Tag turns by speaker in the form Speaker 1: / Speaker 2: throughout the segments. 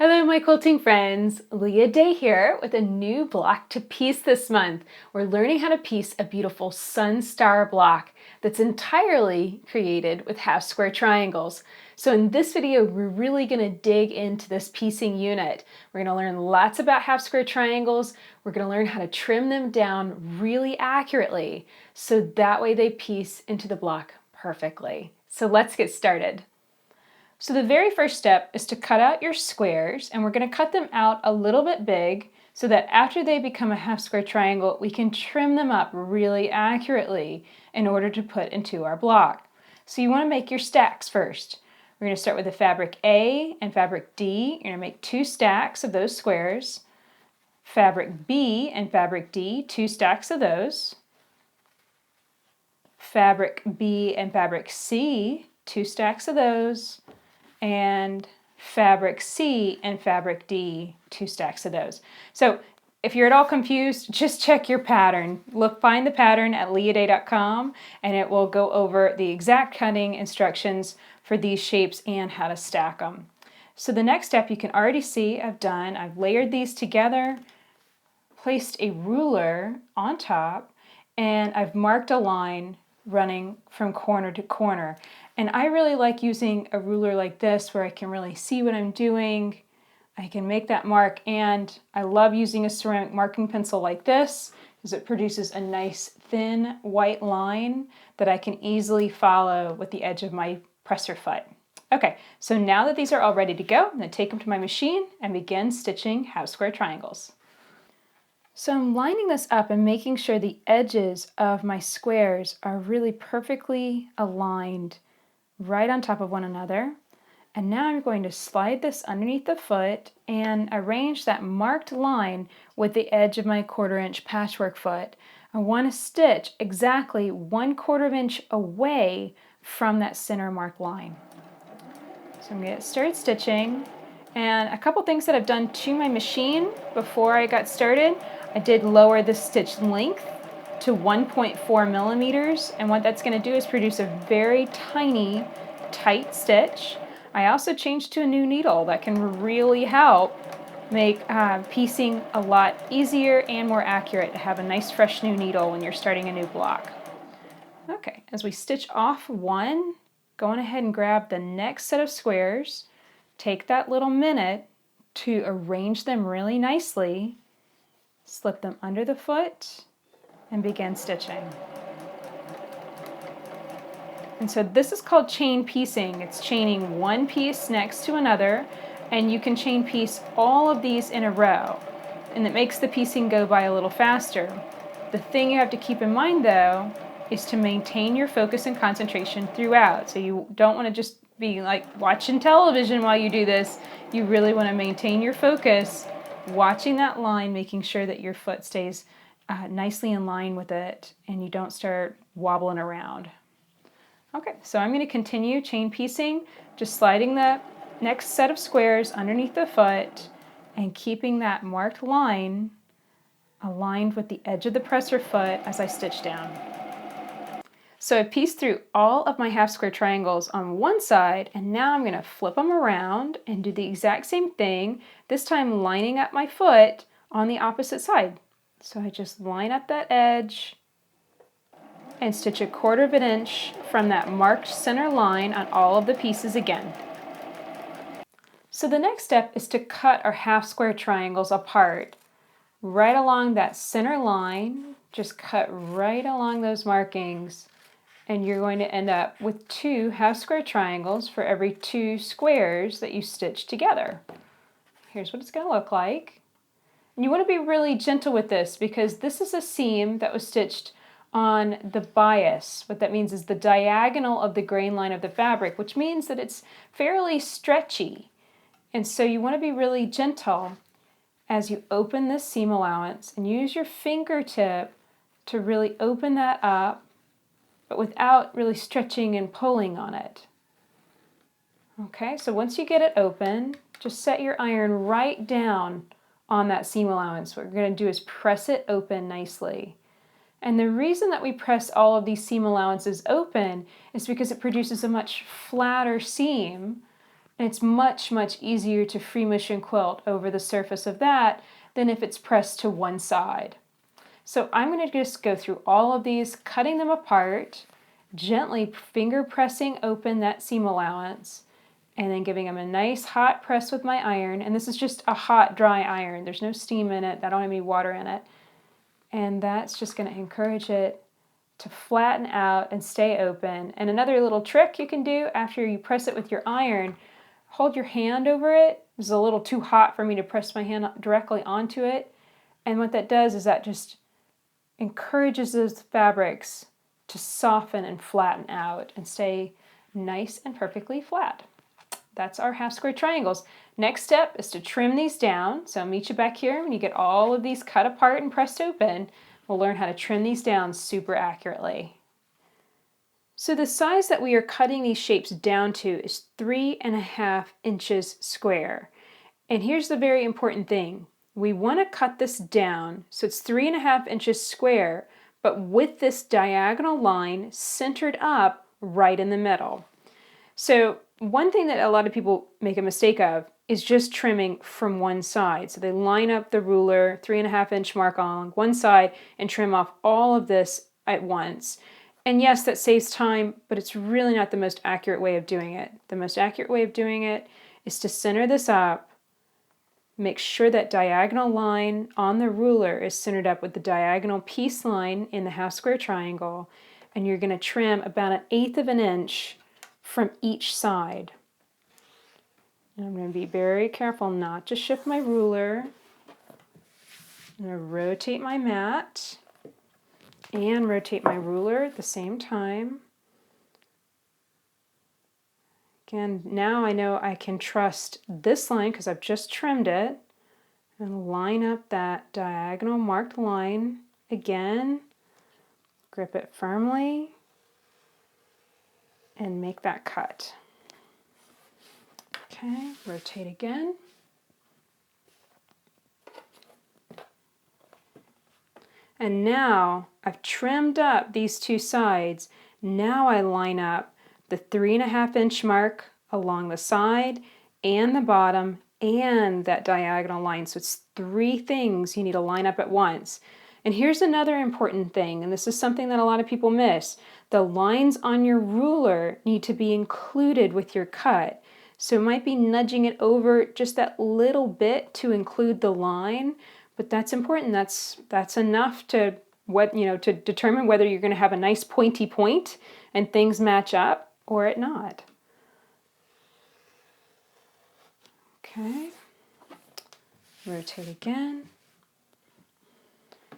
Speaker 1: Hello, my quilting friends. Leah Day here with a new block to piece this month. We're learning how to piece a beautiful sun star block that's entirely created with half square triangles. So in this video, we're really going to dig into this piecing unit. We're going to learn lots about half square triangles. We're going to learn how to trim them down really accurately so that way they piece into the block perfectly. So let's get started. So the very first step is to cut out your squares, and we're going to cut them out a little bit big so that after they become a half square triangle, we can trim them up really accurately in order to put into our block. So you want to make your stacks first. We're going to start with the fabric A and fabric D. You're going to make 2 stacks of those squares. Fabric B and fabric D, 2 stacks of those. Fabric B and fabric C, 2 stacks of those. And fabric C and fabric D, 2 stacks of those. So if you're at all confused, just check your pattern. Find the pattern at leahday.com and it will go over the exact cutting instructions for these shapes and how to stack them. So the next step you can already see I've layered these together, placed a ruler on top, and I've marked a line running from corner to corner. And I really like using a ruler like this where I can really see what I'm doing. I can make that mark, and I love using a ceramic marking pencil like this because it produces a nice thin white line that I can easily follow with the edge of my presser foot. Okay, so now that these are all ready to go, I'm going to take them to my machine and begin stitching half square triangles. So I'm lining this up and making sure the edges of my squares are really perfectly aligned right on top of one another. And now I'm going to slide this underneath the foot and arrange that marked line with the edge of my 1/4 inch patchwork foot. I want to stitch exactly 1/4 inch away from that center mark line. So I'm going to start stitching. And a couple things that I've done to my machine before I got started, I did lower the stitch length to 1.4 millimeters, and what that's going to do is produce a very tiny, tight stitch. I also changed to a new needle that can really help make piecing a lot easier and more accurate to have a nice fresh new needle when you're starting a new block. Okay, as we stitch off one, going ahead and grab the next set of squares, take that little minute to arrange them really nicely, slip them under the foot, and begin stitching. And so this is called chain piecing. It's chaining one piece next to another, and you can chain piece all of these in a row, and it makes the piecing go by a little faster. The thing you have to keep in mind though is to maintain your focus and concentration throughout. So you don't want to just be like watching television while you do this. You really want to maintain your focus, watching that line, making sure that your foot stays nicely in line with it and you don't start wobbling around. Okay, so I'm going to continue chain piecing, just sliding the next set of squares underneath the foot and keeping that marked line aligned with the edge of the presser foot as I stitch down. So I pieced through all of my half square triangles on one side, and now I'm going to flip them around and do the exact same thing, this time lining up my foot on the opposite side. So I just line up that edge and stitch 1/4 inch from that marked center line on all of the pieces again. So the next step is to cut our half square triangles apart. Right along that center line, just cut right along those markings, and you're going to end up with 2 half square triangles for every 2 squares that you stitch together. Here's what it's going to look like. And you want to be really gentle with this because this is a seam that was stitched on the bias. What that means is the diagonal of the grain line of the fabric, which means that it's fairly stretchy. And so you want to be really gentle as you open this seam allowance and use your fingertip to really open that up, but without really stretching and pulling on it. Okay, so once you get it open, just set your iron right down on that seam allowance. What we're going to do is press it open nicely. And the reason that we press all of these seam allowances open is because it produces a much flatter seam, And it's much, much easier to free motion quilt over the surface of that than if it's pressed to one side. So I'm going to just go through all of these, cutting them apart, gently finger pressing open that seam allowance, and then giving them a nice hot press with my iron. And this is just a hot, dry iron. There's no steam in it. I don't have any water in it. And that's just going to encourage it to flatten out and stay open. And another little trick you can do after you press it with your iron, hold your hand over it. It's a little too hot for me to press my hand directly onto it. And what that does is that just encourages those fabrics to soften and flatten out and stay nice and perfectly flat. That's our half square triangles. Next step is to trim these down. So I'll meet you back here when you get all of these cut apart and pressed open. We'll learn how to trim these down super accurately. So the size that we are cutting these shapes down to is 3.5 inches square. And here's the very important thing. We want to cut this down so it's 3.5 inches square, but with this diagonal line centered up right in the middle. So one thing that a lot of people make a mistake of is just trimming from one side. So they line up the ruler, 3.5 inch mark on one side, and trim off all of this at once. And yes, that saves time, but it's really not the most accurate way of doing it. The most accurate way of doing it is to center this up, make sure that diagonal line on the ruler is centered up with the diagonal piece line in the half square triangle, and you're going to trim about 1/8 of an inch from each side. And I'm going to be very careful not to shift my ruler. I'm going to rotate my mat and rotate my ruler at the same time. Again, now I know I can trust this line because I've just trimmed it, and line up that diagonal marked line again, grip it firmly, and make that cut. Okay, rotate again. And now I've trimmed up these two sides. Now I line up the 3.5 inch mark along the side and the bottom and that diagonal line. So it's 3 things you need to line up at once. And here's another important thing, and this is something that a lot of people miss. The lines on your ruler need to be included with your cut. So it might be nudging it over just that little bit to include the line, but that's important. That's enough to to determine whether you're going to have a nice pointy point and things match up or it not. Okay. Rotate again.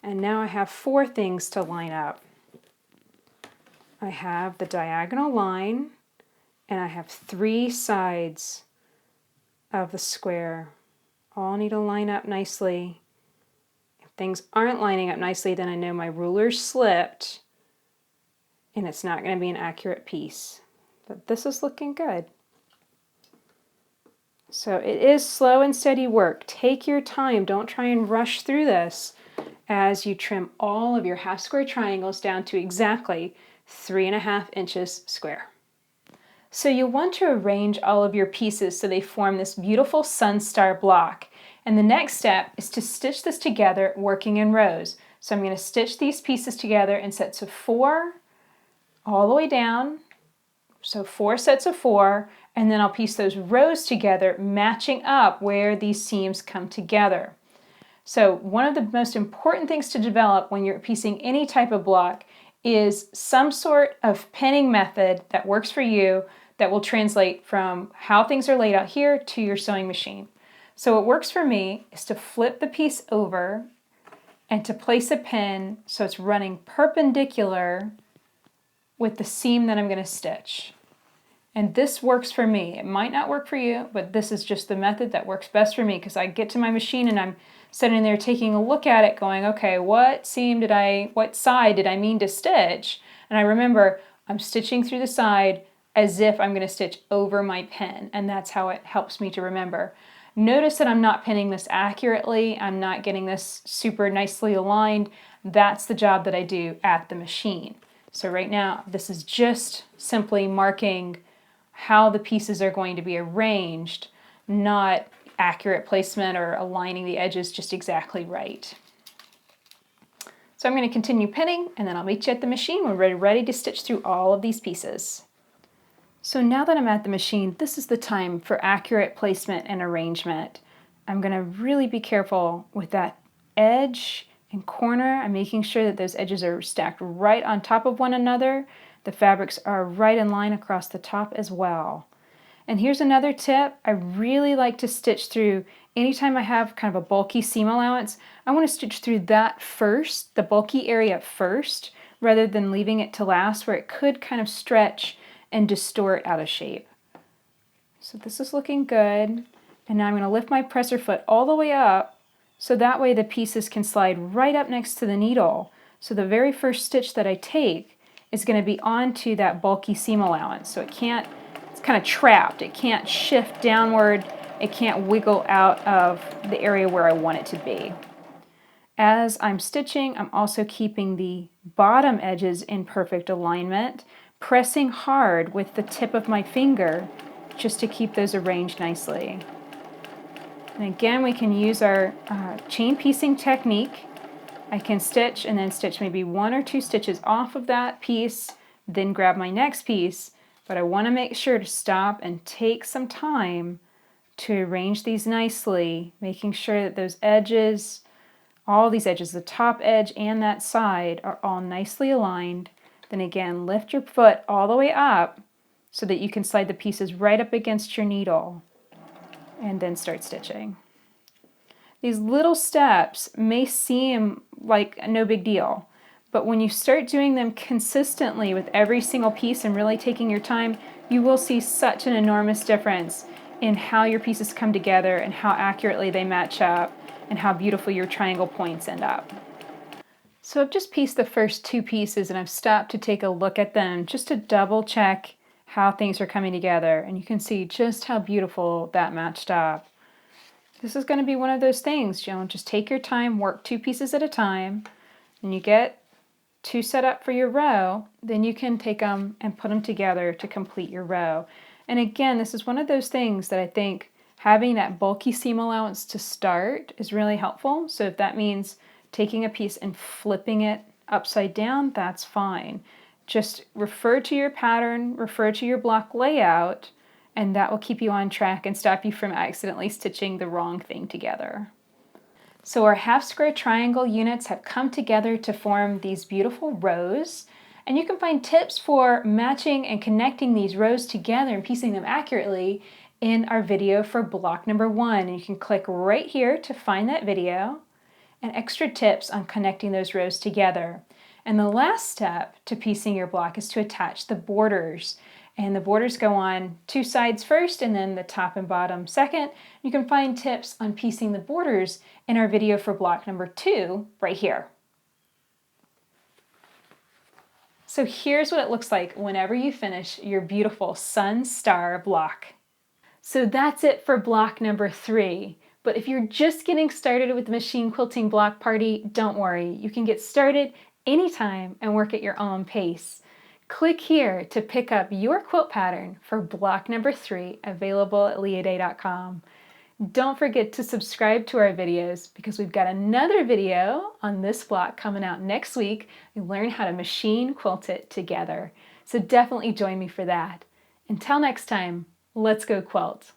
Speaker 1: And now I have 4 things to line up. I have the diagonal line, and I have 3 sides of the square. All need to line up nicely. If things aren't lining up nicely, then I know my ruler's slipped, and it's not going to be an accurate piece. But this is looking good. So it is slow and steady work. Take your time. Don't try and rush through this as you trim all of your half square triangles down to exactly 3.5 inches square. So you'll want to arrange all of your pieces so they form this beautiful sun star block. And the next step is to stitch this together working in rows. So I'm going to stitch these pieces together in sets of 4 all the way down. So 4 sets of 4, and then I'll piece those rows together, matching up where these seams come together. So one of the most important things to develop when you're piecing any type of block is some sort of pinning method that works for you that will translate from how things are laid out here to your sewing machine. So what works for me is to flip the piece over and to place a pin so it's running perpendicular with the seam that I'm going to stitch. And this works for me. It might not work for you, but this is just the method that works best for me because I get to my machine and I'm sitting there taking a look at it going, okay, what side did I mean to stitch? And I remember I'm stitching through the side as if I'm going to stitch over my pin, and that's how it helps me to remember. Notice that I'm not pinning this accurately. I'm not getting this super nicely aligned. That's the job that I do at the machine. So right now, this is just simply marking how the pieces are going to be arranged, not accurate placement or aligning the edges just exactly right. So I'm going to continue pinning, and then I'll meet you at the machine when we're ready to stitch through all of these pieces. So now that I'm at the machine, this is the time for accurate placement and arrangement. I'm going to really be careful with that edge and corner. I'm making sure that those edges are stacked right on top of one another. The fabrics are right in line across the top as well. And here's another tip. I really like to stitch through, anytime I have kind of a bulky seam allowance, I want to stitch through that first, the bulky area first, rather than leaving it to last where it could kind of stretch and distort out of shape. So this is looking good. And now I'm going to lift my presser foot all the way up so that way the pieces can slide right up next to the needle. So the very first stitch that I take is going to be onto that bulky seam allowance. So it's kind of trapped. It can't shift downward. It can't wiggle out of the area where I want it to be. As I'm stitching, I'm also keeping the bottom edges in perfect alignment, pressing hard with the tip of my finger just to keep those arranged nicely. And again, we can use our chain piecing technique. I can stitch and then stitch maybe 1 or 2 stitches off of that piece, then grab my next piece, but I want to make sure to stop and take some time to arrange these nicely, making sure that those edges, all these edges, the top edge and that side, are all nicely aligned. Then again, lift your foot all the way up so that you can slide the pieces right up against your needle and then start stitching. These little steps may seem like no big deal, but when you start doing them consistently with every single piece and really taking your time, you will see such an enormous difference in how your pieces come together and how accurately they match up and how beautiful your triangle points end up. So I've just pieced the first 2 pieces and I've stopped to take a look at them just to double check how things are coming together, and you can see just how beautiful that matched up. This is going to be one of those things, just take your time, work 2 pieces at a time, and you get 2 set up for your row, then you can take them and put them together to complete your row. And again, this is one of those things that I think having that bulky seam allowance to start is really helpful. So if that means taking a piece and flipping it upside down, that's fine. Just refer to your pattern, refer to your block layout, and that will keep you on track and stop you from accidentally stitching the wrong thing together. So our half square triangle units have come together to form these beautiful rows, and you can find tips for matching and connecting these rows together and piecing them accurately in our video for block number 1. And you can click right here to find that video and extra tips on connecting those rows together. And the last step to piecing your block is to attach the borders. And the borders go on 2 sides first and then the top and bottom second. You can find tips on piecing the borders in our video for block number 2 right here. So here's what it looks like whenever you finish your beautiful sun star block. So that's it for block number 3. But if you're just getting started with the Machine Quilting Block Party, don't worry. You can get started anytime and work at your own pace. Click here to pick up your quilt pattern for block number 3, available at leaday.com. Don't forget to subscribe to our videos because we've got another video on this block coming out next week. You learn how to machine quilt it together. So definitely join me for that. Until next time, let's go quilt.